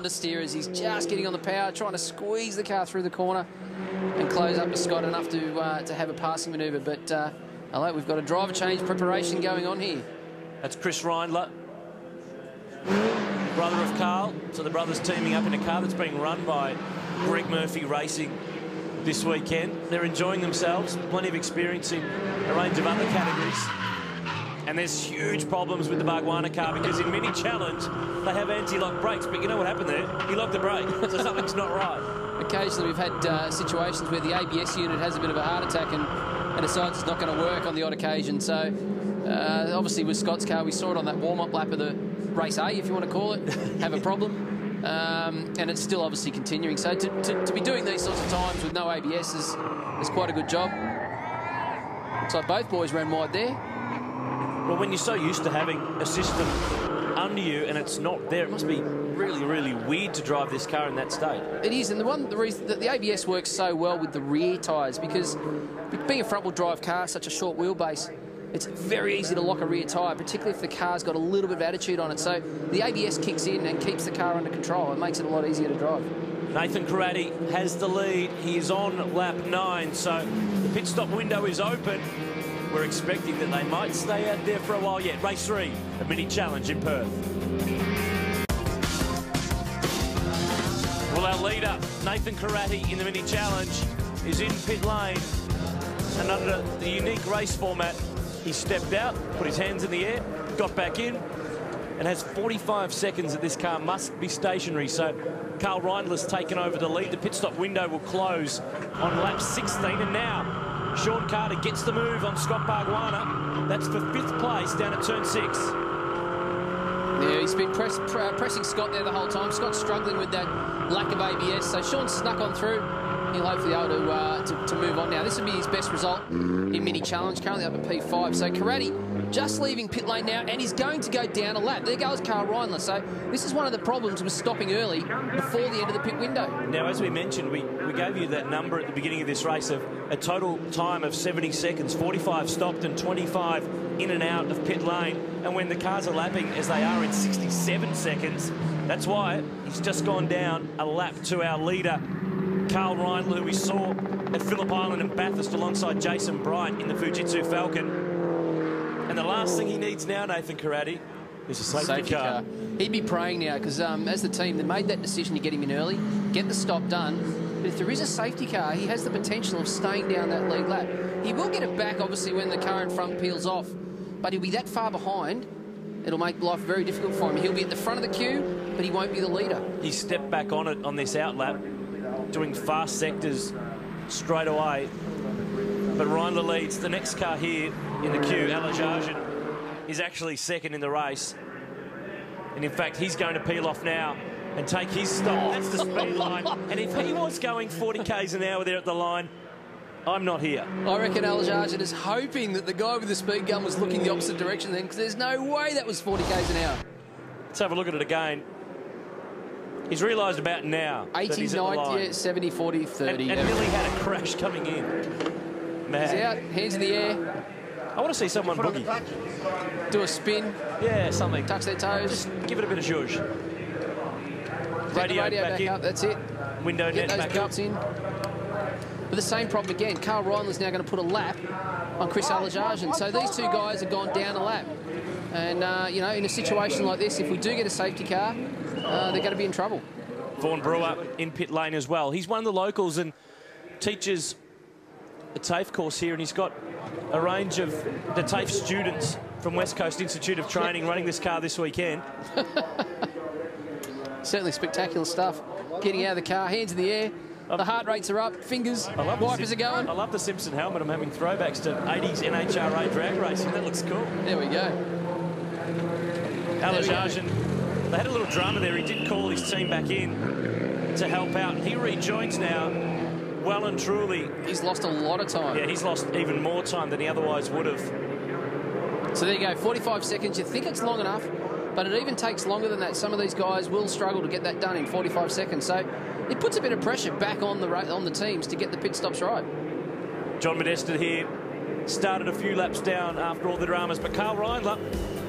understeer as he's just getting on the power, trying to squeeze the car through the corner and close up to Scott enough to have a passing manoeuvre. But hello, we've got a driver change preparation going on here. That's Chris Reindler, brother of Carl. So the brothers teaming up in a car that's being run by Greg Murphy Racing this weekend. They're enjoying themselves, plenty of experience in a range of other categories. And there's huge problems with the Barbagallo car because in Mini Challenge, they have anti-lock brakes. But you know what happened there? He locked the brake, so something's not right. Occasionally we've had situations where the ABS unit has a bit of a heart attack and decides it's not going to work on the odd occasion. So obviously with Scott's car, we saw it on that warm-up lap of the race A, if you want to call it, have a problem. And it's still obviously continuing. So to be doing these sorts of times with no ABS is quite a good job. Looks like both boys ran wide there. Well, when you're so used to having a system under you and it's not there, it must be really, really weird to drive this car in that state. It is, and the reason that the ABS works so well with the rear tyres, because being a front-wheel drive car, such a short wheelbase, it's very easy to lock a rear tyre, particularly if the car's got a little bit of attitude on it. So the ABS kicks in and keeps the car under control. It makes it a lot easier to drive. Nathan Karate has the lead. He is on lap 9, so the pit stop window is open. We're expecting that they might stay out there for a while yet. Race 3, a Mini Challenge in Perth. Well, our leader, Nathan Karate, in the Mini Challenge, is in pit lane. And under the unique race format, he stepped out, put his hands in the air, got back in, and has 45 seconds that this car must be stationary. So Carl Reindler's taken over the lead. The pit stop window will close on lap 16, and now Sean Carter gets the move on Scott Barbagallo. That's for 5th place down at turn 6. Yeah, he's been pressing Scott there the whole time. Scott's struggling with that lack of ABS, so Sean snuck on through. He'll hopefully be able to move on now. This will be his best result in Mini Challenge, currently up at P5. So Karate just leaving pit lane now, and he's going to go down a lap. There goes Carl Reindler. So this is one of the problems with stopping early before the end of the pit window. Now, as we mentioned, we gave you that number at the beginning of this race of a total time of 70 seconds, 45 stopped and 25 in and out of pit lane. And when the cars are lapping, as they are in 67 seconds, that's why he's just gone down a lap to our leader, Carl Reindler, who we saw at Phillip Island and Bathurst alongside Jason Bright in the Fujitsu Falcon. And the last thing he needs now, Nathan Karate, is a safety car. He'd be praying now, because as the team, they made that decision to get him in early, get the stop done. But if there is a safety car, he has the potential of staying down that lead lap. He will get it back, obviously, when the car in front peels off. But he'll be that far behind, it'll make life very difficult for him. He'll be at the front of the queue, but he won't be the leader. He stepped back on it on this outlap, doing fast sectors straight away. But Reindler leads. The next car here in the queue, Alajarjan, is actually second in the race. And in fact, he's going to peel off now and take his stop. That's the speed line. And if he was going 40 k's an hour there at the line, I'm not here. I reckon Alajarjan is hoping that the guy with the speed gun was looking the opposite direction then, because there's no way that was 40 k's an hour. Let's have a look at it again. He's realised about now 80, 90, 70, 40, 30. And nearly had a crash coming in. Man. He's out, hands in the air. I want to see someone boogie. Do a spin. Yeah, something. Touch their toes. Just give it a bit of zhuzh. Radio back in. Up, that's it. Window Get net those back belts in. But the same problem again. Carl Reindler's now going to put a lap on Chris Alajarjan. So these two guys have gone down a lap. And, you know, in a situation like this, if we do get a safety car, they're going to be in trouble. Vaughan Brewer in pit lane as well. He's one of the locals and teaches a TAFE course here, and he's got a range of the TAFE students from West Coast Institute of Training running this car this weekend. Certainly spectacular stuff. Getting out of the car, hands in the air. The heart rates are up, fingers, wipers are going. I love the Simpson helmet. I'm having throwbacks to 80s NHRA drag racing. That looks cool. There we go. Alajarjan, they had a little drama there. He did call his team back in to help out. He rejoins now, well and truly. He's lost a lot of time. Yeah, he's lost even more time than he otherwise would have. So there you go, 45 seconds. You think it's long enough, but it even takes longer than that. Some of these guys will struggle to get that done in 45 seconds. So it puts a bit of pressure back on the teams to get the pit stops right. John Modesta here started a few laps down after all the dramas. But Carl Reindler,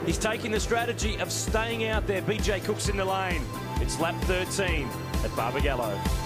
he's taking the strategy of staying out there. BJ Cook's in the lane. It's lap 13 at Barbagallo.